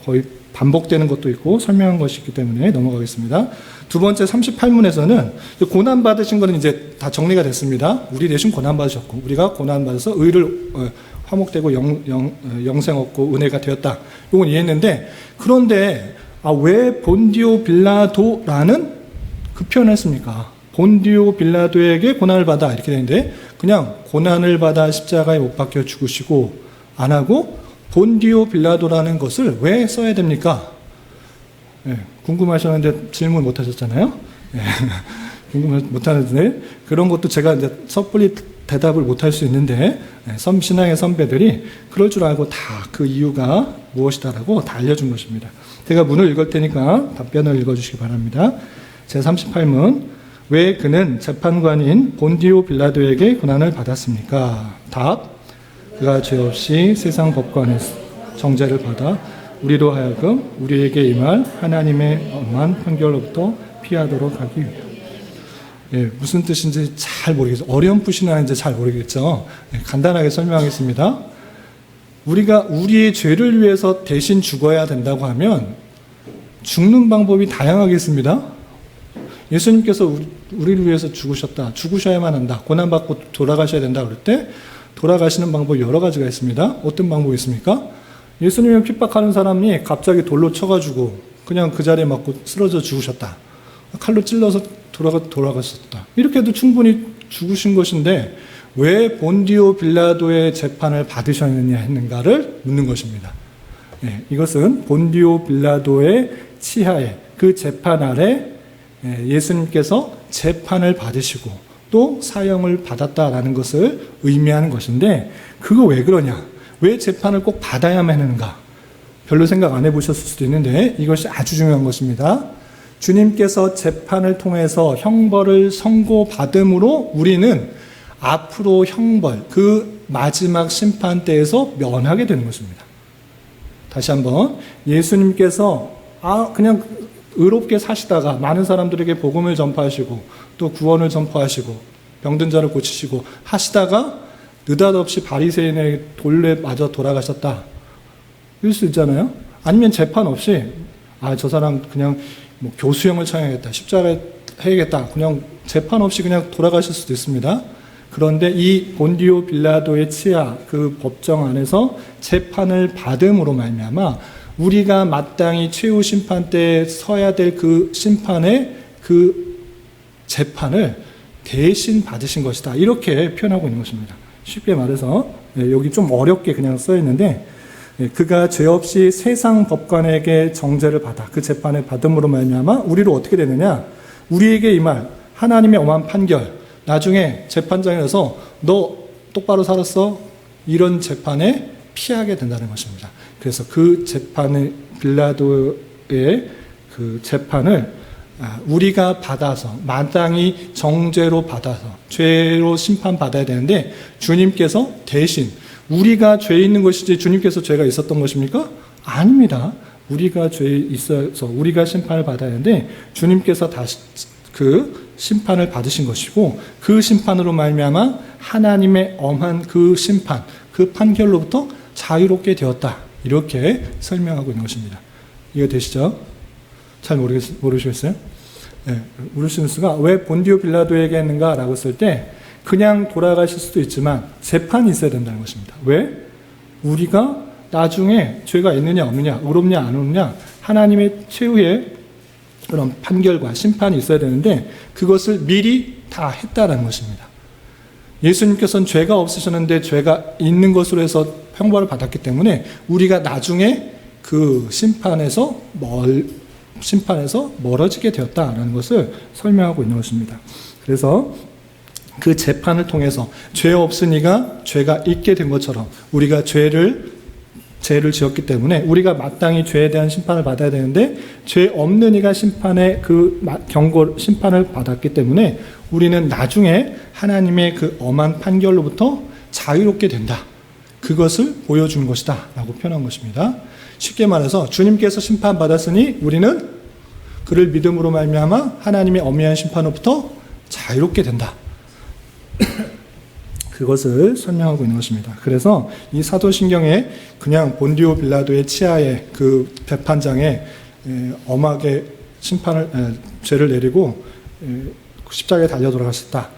거의 반복되는 것도 있고 설명한 것이 있기 때문에 넘어가겠습니다. 두 번째 38문에서는 고난받으신 거는 이제 다 정리가 됐습니다. 우리 대신 고난받으셨고 우리가 고난받아서 의를 화목되고 영생 얻고 은혜가 되었다. 이건 이해했는데 그런데 왜 본디오 빌라도라는 그 표현을 했습니까? 본디오 빌라도에게 고난을 받아 이렇게 되는데 그냥 고난을 받아 십자가에 못 박혀 죽으시고 안 하고 본디오 빌라도라는 것을 왜 써야 됩니까? 궁금하셨는데 질문 못 하셨잖아요. 궁금 못 하는데 그런 것도 제가 이제 섣불리 대답을 못 할 수 있는데 신앙의 선배들이 그럴 줄 알고 다 그 이유가 무엇이다라고 다 알려준 것입니다. 제가 문을 읽을 테니까 답변을 읽어주시기 바랍니다. 제38문 왜 그는 재판관인 본디오 빌라도에게 고난을 받았습니까? 답 그가 죄 없이 세상 법관에서 정죄를 받아 우리로 하여금 우리에게 임할 하나님의 엄한 판결로부터 피하도록 하기 위하여. 무슨 뜻인지 잘 모르겠어요. 어렴풋이 나는지 잘 모르겠죠. 간단하게 설명하겠습니다. 우리가 우리의 죄를 위해서 대신 죽어야 된다고 하면 죽는 방법이 다양하게 있습니다. 예수님께서 우리를 위해서 죽으셨다. 죽으셔야만 한다. 고난받고 돌아가셔야 된다. 그럴 때 돌아가시는 방법이 여러 가지가 있습니다. 어떤 방법이 있습니까? 예수님을 핍박하는 사람이 갑자기 돌로 쳐가지고 그냥 그 자리에 맞고 쓰러져 죽으셨다. 칼로 찔러서 돌아가셨다. 이렇게 해도 충분히 죽으신 것인데 왜 본디오 빌라도의 재판을 받으셨느냐 했는가를 묻는 것입니다. 이것은 본디오 빌라도의 치하에 그 재판 아래 예수님께서 재판을 받으시고 또 사형을 받았다라는 것을 의미하는 것인데 그거 왜 그러냐? 왜 재판을 꼭 받아야만 하는가? 별로 생각 안 해보셨을 수도 있는데 이것이 아주 중요한 것입니다. 주님께서 재판을 통해서 형벌을 선고받음으로 우리는 앞으로 형벌, 그 마지막 심판 때에서 면하게 되는 것입니다. 다시 한번 예수님께서 그냥 의롭게 사시다가 많은 사람들에게 복음을 전파하시고 또 구원을 전파하시고 병든 자를 고치시고 하시다가 느닷없이 바리새인의 돌에 맞아 돌아가셨다. 이럴 수 있잖아요. 아니면 재판 없이 저 사람 그냥 뭐 교수형을 처해야겠다. 십자가에 해야겠다. 그냥 재판 없이 그냥 돌아가실 수도 있습니다. 그런데 이 본디오 빌라도의 치하 그 법정 안에서 재판을 받음으로 말미암아 우리가 마땅히 최후 심판 때 서야 될 그 심판의 그 재판을 대신 받으신 것이다. 이렇게 표현하고 있는 것입니다. 쉽게 말해서 여기 좀 어렵게 그냥 써 있는데 그가 죄 없이 세상 법관에게 정죄를 받아 그 재판을 받음으로 말미암아 우리로 어떻게 되느냐? 우리에게 임할 하나님의 엄한 판결. 나중에 재판장에서 너 똑바로 살았어? 이런 재판에 피하게 된다는 것입니다. 그래서 그 재판을 빌라도의 그 재판을 우리가 받아서 마땅히 정죄로 받아서 죄로 심판받아야 되는데 주님께서 대신 우리가 죄 있는 것이지 주님께서 죄가 있었던 것입니까? 아닙니다. 우리가 죄에 있어서 우리가 심판을 받아야 하는데 주님께서 다시 그 심판을 받으신 것이고 그 심판으로 말미암아 하나님의 엄한 그 심판, 그 판결로부터 자유롭게 되었다. 이렇게 설명하고 있는 것입니다. 이해되시죠? 잘 모르시겠어요? 우르시누스가 왜 본디오 빌라도에게 했는가라고 쓸 때 그냥 돌아가실 수도 있지만 재판이 있어야 된다는 것입니다. 왜? 우리가 나중에 죄가 있느냐 없느냐, 의롭냐 안 의롭냐 하나님의 최후의 그런 판결과 심판이 있어야 되는데 그것을 미리 다 했다라는 것입니다. 예수님께서는 죄가 없으셨는데 죄가 있는 것으로 해서 형벌을 받았기 때문에 우리가 나중에 그 심판에서 멀어지게 되었다라는 것을 설명하고 있는 것입니다. 그래서 그 재판을 통해서 죄 없으니가 죄가 있게 된 것처럼 우리가 죄를 죄를 지었기 때문에 우리가 마땅히 죄에 대한 심판을 받아야 되는데 죄 없는 이가 심판의 심판을 받았기 때문에 우리는 나중에 하나님의 그 엄한 판결로부터 자유롭게 된다. 그것을 보여준 것이다 라고 표현한 것입니다. 쉽게 말해서 주님께서 심판받았으니 우리는 그를 믿음으로 말미암아 하나님의 엄미한 심판으로부터 자유롭게 된다. 그것을 설명하고 있는 것입니다. 그래서 이 사도신경에 그냥 본디오 빌라도의 치하에 그 재판장에 엄하게 죄를 내리고 십자가에 달려 돌아가셨다.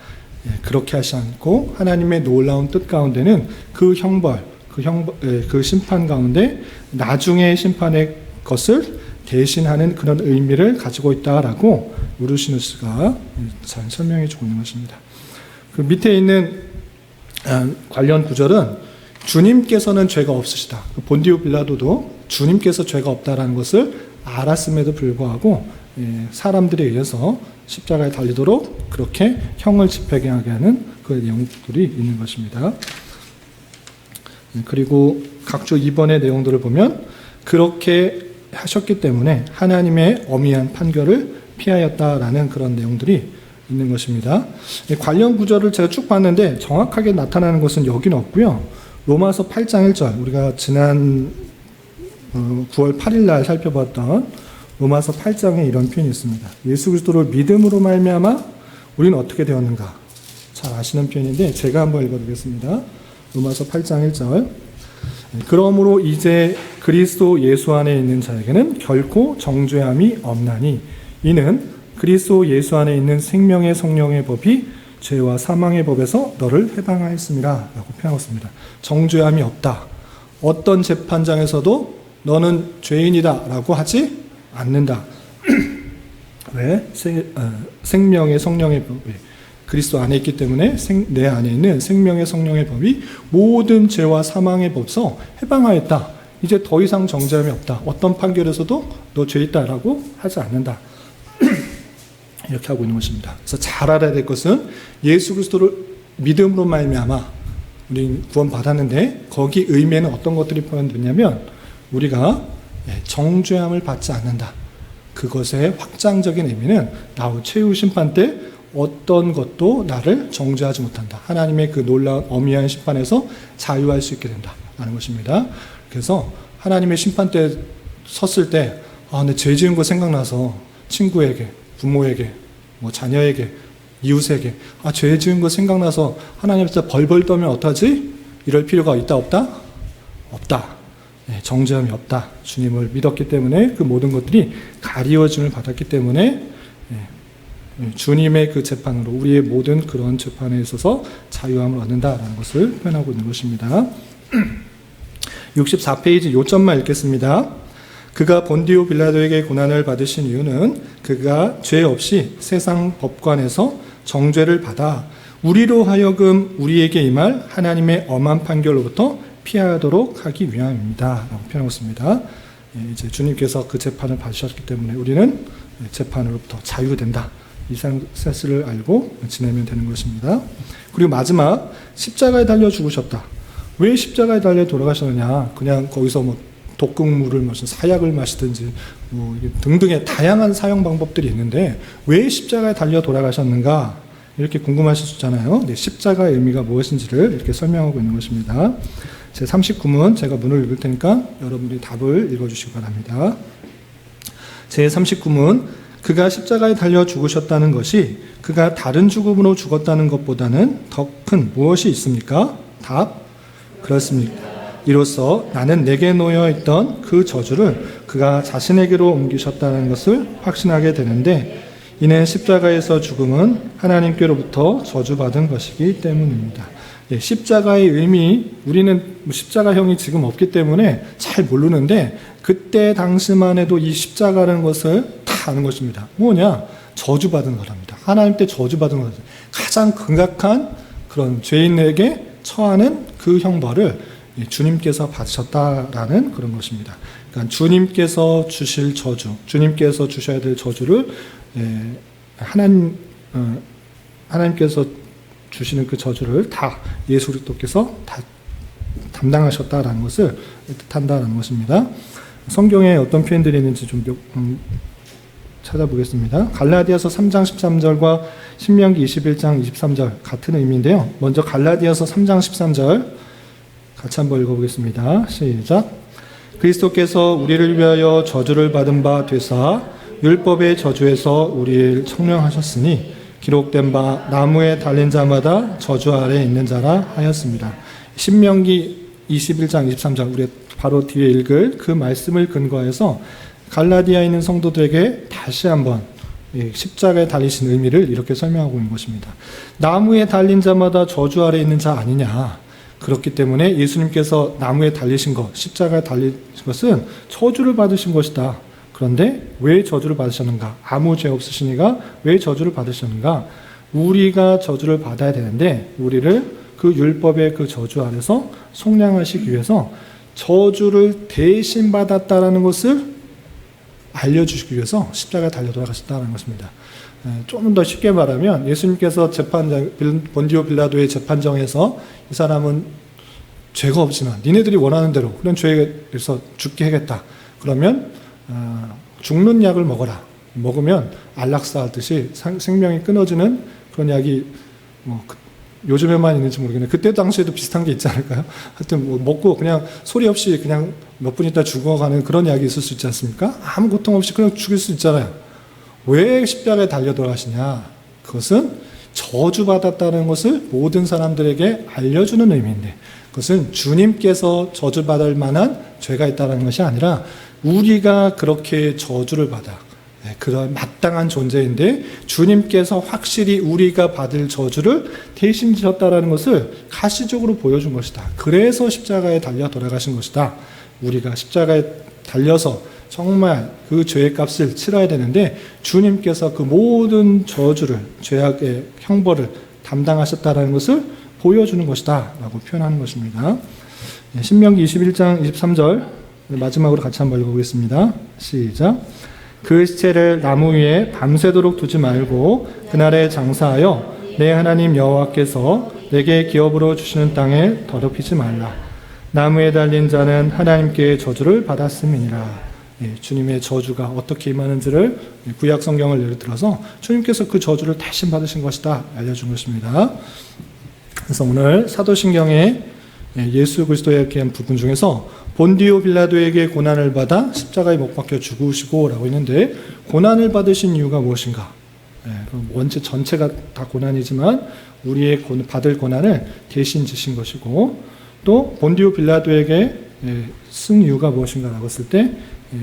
그렇게 하지 않고 하나님의 놀라운 뜻 가운데는 그 심판 가운데 나중에 심판의 것을 대신하는 그런 의미를 가지고 있다라고 우르시누스가 잘 설명해 주고 있는 것입니다. 그 밑에 있는 관련 구절은 주님께서는 죄가 없으시다. 본디오 빌라도도 주님께서 죄가 없다라는 것을 알았음에도 불구하고 사람들에 의해서 십자가에 달리도록 그렇게 형을 집행하게 하는 그 내용들이 있는 것입니다. 그리고 각주 2번의 내용들을 보면 그렇게 하셨기 때문에 하나님의 엄미한 판결을 피하였다라는 그런 내용들이 있는 것입니다. 관련 구절을 제가 쭉 봤는데 정확하게 나타나는 것은 여기는 없고요. 로마서 8장 1절 우리가 지난 9월 8일 날 살펴봤던 로마서 8장에 이런 표현이 있습니다. 예수 그리스도를 믿음으로 말미암아 우리는 어떻게 되었는가? 잘 아시는 표현인데 제가 한번 읽어드리겠습니다. 로마서 8장 1절 그러므로 이제 그리스도 예수 안에 있는 자에게는 결코 정죄함이 없나니 이는 그리스도 예수 안에 있는 생명의 성령의 법이 죄와 사망의 법에서 너를 해방하였습니다 라고 표현하고 있습니다. 정죄함이 없다. 어떤 재판장에서도 너는 죄인이다 라고 하지 않는다. 왜? 생명의 성령의 법이 그리스도 안에 있기 때문에 내 안에 있는 생명의 성령의 법이 모든 죄와 사망의 법에서 해방하였다. 이제 더 이상 정죄함이 없다. 어떤 판결에서도 너 죄 있다라고 하지 않는다. 이렇게 하고 있는 것입니다. 그래서 잘 알아야 될 것은 예수 그리스도를 믿음으로 말미암아 우리 구원 받았는데 거기 의미에는 어떤 것들이 포함되냐면 우리가 정죄함을 받지 않는다. 그것의 확장적인 의미는 나후 최후 심판 때 어떤 것도 나를 정죄하지 못한다. 하나님의 그 놀라운 엄미한 심판에서 자유할 수 있게 된다라는 것입니다. 그래서 하나님의 심판 때 섰을 때 내 죄 지은 거 생각나서 친구에게 부모에게, 자녀에게, 이웃에게, 죄 지은 거 생각나서 하나님 앞에서 벌벌 떠면 어떡하지? 이럴 필요가 있다, 없다? 없다. 정죄함이 없다. 주님을 믿었기 때문에 그 모든 것들이 가리워짐을 받았기 때문에 주님의 그 재판으로 우리의 모든 그런 재판에 있어서 자유함을 얻는다라는 것을 표현하고 있는 것입니다. 64페이지 요점만 읽겠습니다. 그가 본디오 빌라도에게 고난을 받으신 이유는 그가 죄 없이 세상 법관에서 정죄를 받아 우리로 하여금 우리에게 임할 하나님의 엄한 판결로부터 피하도록 하기 위함입니다. 라고 표현하고 있습니다. 이제 주님께서 그 재판을 받으셨기 때문에 우리는 재판으로부터 자유된다. 이 사실을 알고 지내면 되는 것입니다. 그리고 마지막 십자가에 달려 죽으셨다. 왜 십자가에 달려 돌아가셨느냐? 그냥 거기서 독극물을 마시든 사약을 마시든지 등등의 다양한 사용 방법들이 있는데 왜 십자가에 달려 돌아가셨는가 이렇게 궁금하실 수 있잖아요. 십자가의 의미가 무엇인지를 이렇게 설명하고 있는 것입니다. 제 39문 제가 문을 읽을 테니까 여러분들이 답을 읽어주시기 바랍니다. 제 39문 그가 십자가에 달려 죽으셨다는 것이 그가 다른 죽음으로 죽었다는 것보다는 더 큰 무엇이 있습니까? 답 그렇습니까? 이로써 나는 내게 놓여있던 그 저주를 그가 자신에게로 옮기셨다는 것을 확신하게 되는데 이는 십자가에서 죽음은 하나님께로부터 저주받은 것이기 때문입니다. 십자가의 의미 우리는 십자가형이 지금 없기 때문에 잘 모르는데 그때 당시만 해도 이 십자가라는 것을 다 아는 것입니다. 뭐냐? 저주받은 거랍니다. 하나님 때 저주받은 것입니다. 가장 극악한 그런 죄인에게 처하는 그 형벌을 주님께서 받으셨다라는 그런 것입니다. 그러니까 주님께서 주실 저주, 주님께서 주셔야 될 저주를 하나님께서 주시는 그 저주를 다 예수 그리스도께서 다 담당하셨다라는 것을 뜻한다라는 것입니다. 성경에 어떤 표현들이 있는지 좀 찾아보겠습니다. 갈라디아서 3장 13절과 신명기 21장 23절 같은 의미인데요. 먼저 갈라디아서 3장 13절 같이 한번 읽어보겠습니다. 시작. 그리스도께서 우리를 위하여 저주를 받은 바 되사 율법의 저주에서 우리를 청량하셨으니 기록된 바 나무에 달린 자마다 저주 아래 있는 자라 하였습니다. 신명기 21장 23장 우리 바로 뒤에 읽을 그 말씀을 근거해서 갈라디아에 있는 성도들에게 다시 한번 십자가에 달리신 의미를 이렇게 설명하고 있는 것입니다. 나무에 달린 자마다 저주 아래 있는 자 아니냐. 그렇기 때문에 예수님께서 나무에 달리신 것, 십자가에 달리신 것은 저주를 받으신 것이다. 그런데 왜 저주를 받으셨는가? 아무 죄 없으시니가 왜 저주를 받으셨는가? 우리가 저주를 받아야 되는데 우리를 그 율법의 그 저주 아래서 속량하시기 위해서 저주를 대신 받았다라는 것을 알려주시기 위해서 십자가에 달려 돌아가셨다는 것입니다. 조금 더 쉽게 말하면 예수님께서 본디오 빌라도의 재판정에서 이 사람은 죄가 없지만 니네들이 원하는 대로 그런 죄에서 죽게 하겠다. 그러면 죽는 약을 먹어라. 먹으면 안락사 하듯이 생명이 끊어지는 그런 약이 요즘에만 있는지 모르겠네요. 그때 당시에도 비슷한 게 있지 않을까요? 하여튼 먹고 그냥 소리 없이 그냥 몇 분 있다 죽어가는 그런 약이 있을 수 있지 않습니까? 아무 고통 없이 그냥 죽일 수 있잖아요. 왜 십자가에 달려 돌아가시냐? 그것은 저주받았다는 것을 모든 사람들에게 알려주는 의미인데 그것은 주님께서 저주받을 만한 죄가 있다는 것이 아니라 우리가 그렇게 저주를 받아 그런 마땅한 존재인데 주님께서 확실히 우리가 받을 저주를 대신 지셨다는 것을 가시적으로 보여준 것이다. 그래서 십자가에 달려 돌아가신 것이다. 우리가 십자가에 달려서 정말 그 죄의 값을 치러야 되는데 주님께서 그 모든 저주를 죄악의 형벌을 담당하셨다는 것을 보여주는 것이다 라고 표현하는 것입니다. 신명기 21장 23절 마지막으로 같이 한번 읽어보겠습니다. 시작. 그 시체를 나무 위에 밤새도록 두지 말고 그날에 장사하여 내 하나님 여호와께서 내게 기업으로 주시는 땅에 더럽히지 말라. 나무에 달린 자는 하나님께 저주를 받았음이니라. 주님의 저주가 어떻게 임하는지를 구약 성경을 예를 들어서 주님께서 그 저주를 대신 받으신 것이다 알려준 것입니다. 그래서 오늘 사도신경에 예수 그리스도에 대한 부분 중에서 본디오 빌라도에게 고난을 받아 십자가에 못 박혀 죽으시고 라고 있는데 고난을 받으신 이유가 무엇인가? 원체 전체가 다 고난이지만 우리의 받을 고난을 대신 지신 것이고 또 본디오 빌라도에게 쓴 이유가 무엇인가 라고 했을 때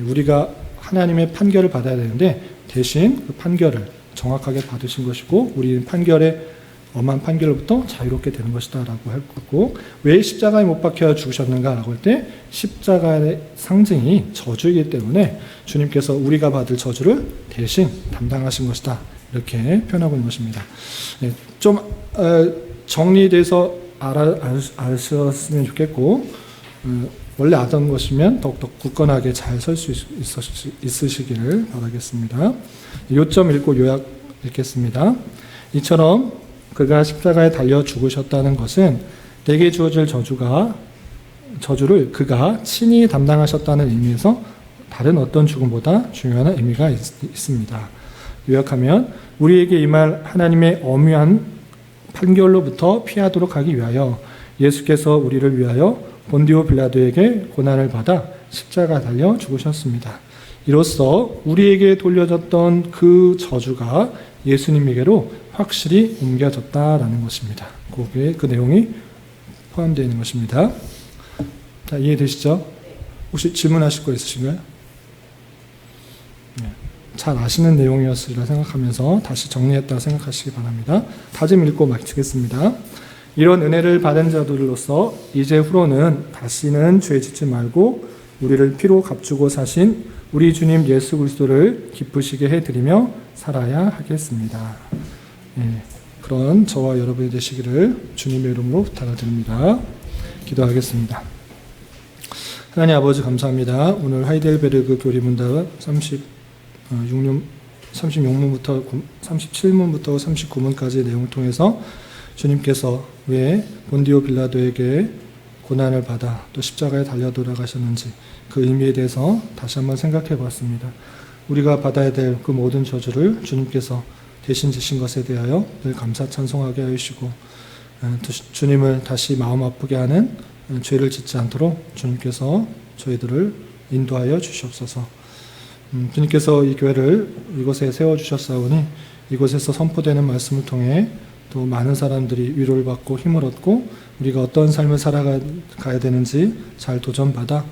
우리가 하나님의 판결을 받아야 되는데 대신 그 판결을 정확하게 받으신 것이고 우리는 판결에 엄한 판결로부터 자유롭게 되는 것이다 라고 할 거고 왜 십자가에 못 박혀 죽으셨는가 라고 할 때 십자가의 상징이 저주이기 때문에 주님께서 우리가 받을 저주를 대신 담당하신 것이다 이렇게 표현하고 있는 것입니다. 좀 정리돼서 아셨으면 좋겠고 원래 아던 것이면 더욱더 굳건하게 잘 설 수 있으시기를 바라겠습니다. 요점 읽고 요약 읽겠습니다. 이처럼 그가 십자가에 달려 죽으셨다는 것은 내게 주어질 저주를 그가 친히 담당하셨다는 의미에서 다른 어떤 죽음보다 중요한 의미가 있습니다. 요약하면 우리에게 임할 하나님의 엄유한 판결로부터 피하도록 하기 위하여 예수께서 우리를 위하여 본디오 빌라도에게 고난을 받아 십자가 달려 죽으셨습니다. 이로써 우리에게 돌려졌던 그 저주가 예수님에게로 확실히 옮겨졌다라는 것입니다. 거기에 그 내용이 포함되어 있는 것입니다. 자, 이해되시죠? 혹시 질문하실 거 있으신가요? 네. 잘 아시는 내용이었으리라 생각하면서 다시 정리했다 생각하시기 바랍니다. 다짐 읽고 마치겠습니다. 이런 은혜를 받은 자들로서 이제 후로는 다시는 죄 짓지 말고 우리를 피로 값주고 사신 우리 주님 예수 그리스도를 기쁘시게 해드리며 살아야 하겠습니다. 그런 저와 여러분이 되시기를 주님의 이름으로 부탁을 드립니다. 기도하겠습니다. 하나님 아버지 감사합니다. 오늘 하이델베르그 교리문답 36문부터 37문부터 39문까지의 내용을 통해서 주님께서 왜 본디오 빌라도에게 고난을 받아 또 십자가에 달려 돌아가셨는지 그 의미에 대해서 다시 한번 생각해 보았습니다. 우리가 받아야 될 그 모든 저주를 주님께서 대신 지신 것에 대하여 늘 감사 찬송하게 하시고 주님을 다시 마음 아프게 하는 죄를 짓지 않도록 주님께서 저희들을 인도하여 주시옵소서. 주님께서 이 교회를 이곳에 세워주셨사오니 이곳에서 선포되는 말씀을 통해 또 많은 사람들이 위로를 받고 힘을 얻고 우리가 어떤 삶을 살아가야 되는지 잘 도전받아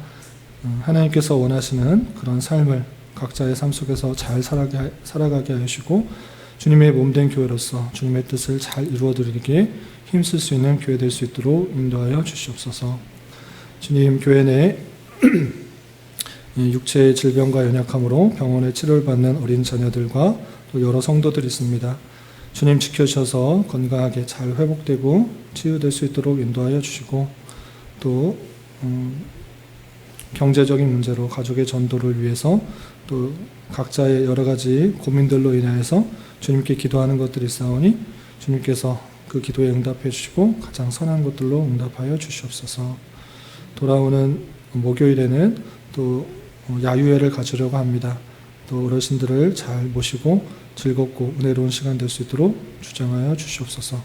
하나님께서 원하시는 그런 삶을 각자의 삶 속에서 잘 살아가게 하시고 주님의 몸된 교회로서 주님의 뜻을 잘 이루어드리기에 힘쓸 수 있는 교회 될 수 있도록 인도하여 주시옵소서. 주님, 교회 내에 육체의 질병과 연약함으로 병원에 치료를 받는 어린 자녀들과 또 여러 성도들이 있습니다. 주님 지켜주셔서 건강하게 잘 회복되고 치유될 수 있도록 인도하여 주시고 또 경제적인 문제로 가족의 전도를 위해서 또 각자의 여러 가지 고민들로 인하여서 주님께 기도하는 것들이 있사오니 주님께서 그 기도에 응답해 주시고 가장 선한 것들로 응답하여 주시옵소서. 돌아오는 목요일에는 또 야유회를 가지려고 합니다. 또 어르신들을 잘 모시고 즐겁고 은혜로운 시간 될 수 있도록 주장하여 주시옵소서.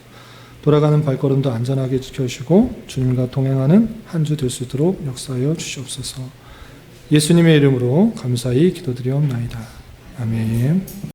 돌아가는 발걸음도 안전하게 지켜주시고 주님과 동행하는 한 주 될 수 있도록 역사하여 주시옵소서. 예수님의 이름으로 감사히 기도드리옵나이다. 아멘.